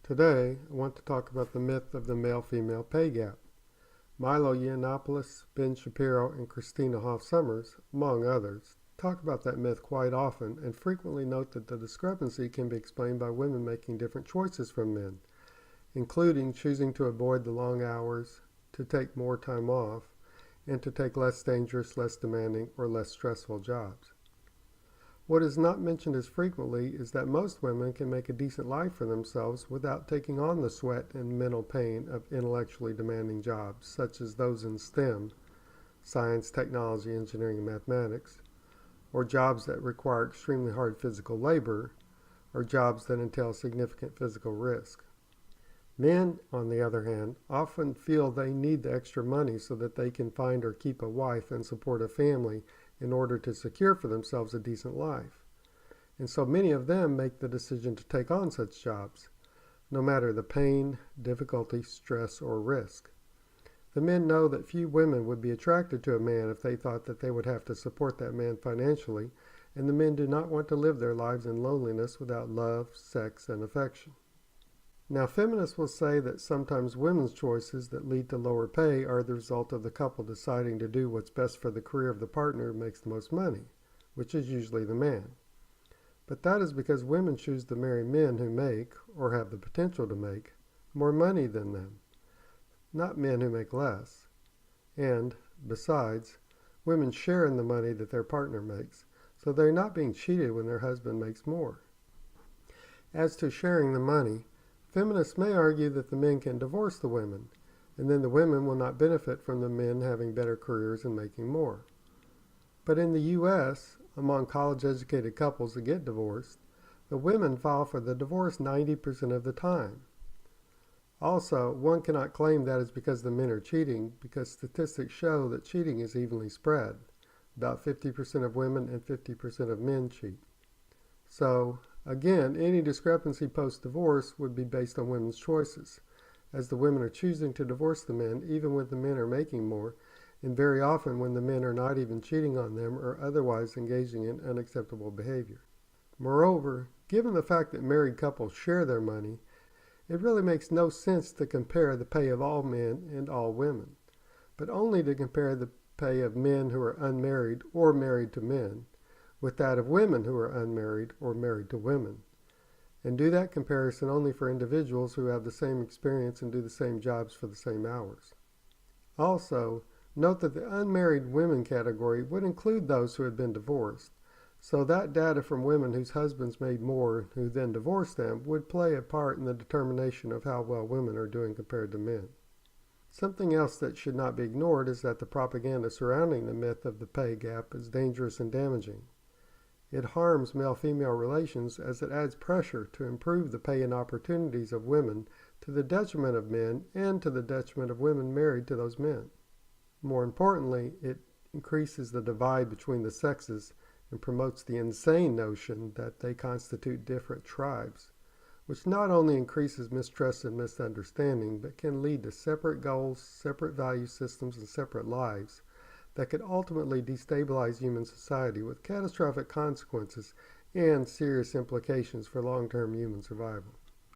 Today, I want to talk about the myth of the male-female pay gap. Milo Yiannopoulos, Ben Shapiro, and Christina Hoff Sommers, among others, talk about that myth quite often and frequently note that the discrepancy can be explained by women making different choices from men, including choosing to avoid the long hours, to take more time off, and to take less dangerous, less demanding, or less stressful jobs. What is not mentioned as frequently is that most women can make a decent life for themselves without taking on the sweat and mental pain of intellectually demanding jobs, such as those in STEM, science, technology, engineering, and mathematics, or jobs that require extremely hard physical labor, or jobs that entail significant physical risk. Men, on the other hand, often feel they need the extra money so that they can find or keep a wife and support a family in order to secure for themselves a decent life. And so many of them make the decision to take on such jobs, no matter the pain, difficulty, stress, or risk. The men know that few women would be attracted to a man if they thought that they would have to support that man financially, and the men do not want to live their lives in loneliness without love, sex, and affection. Now, feminists will say that sometimes women's choices that lead to lower pay are the result of the couple deciding to do what's best for the career of the partner who makes the most money, which is usually the man. But that is because women choose to marry men who make, or have the potential to make, more money than them, not men who make less. And, besides, women share in the money that their partner makes, so they're not being cheated when their husband makes more. As to sharing the money, feminists may argue that the men can divorce the women, and then the women will not benefit from the men having better careers and making more. But in the U.S., among college-educated couples that get divorced, the women file for the divorce 90% of the time. Also, one cannot claim that is because the men are cheating, because statistics show that cheating is evenly spread. About 50% of women and 50% of men cheat. So, again, any discrepancy post-divorce would be based on women's choices, as the women are choosing to divorce the men even when the men are making more, and very often when the men are not even cheating on them or otherwise engaging in unacceptable behavior. Moreover, given the fact that married couples share their money, it really makes no sense to compare the pay of all men and all women, but only to compare the pay of men who are unmarried or married to men with that of women who are unmarried or married to women, and do that comparison only for individuals who have the same experience and do the same jobs for the same hours. Also, note that the unmarried women category would include those who had been divorced, so that data from women whose husbands made more who then divorced them would play a part in the determination of how well women are doing compared to men. Something else that should not be ignored is that the propaganda surrounding the myth of the pay gap is dangerous and damaging. It harms male-female relations as it adds pressure to improve the pay and opportunities of women to the detriment of men and to the detriment of women married to those men. More importantly, it increases the divide between the sexes and promotes the insane notion that they constitute different tribes, which not only increases mistrust and misunderstanding, but can lead to separate goals, separate value systems, and separate lives that could ultimately destabilize human society with catastrophic consequences and serious implications for long-term human survival.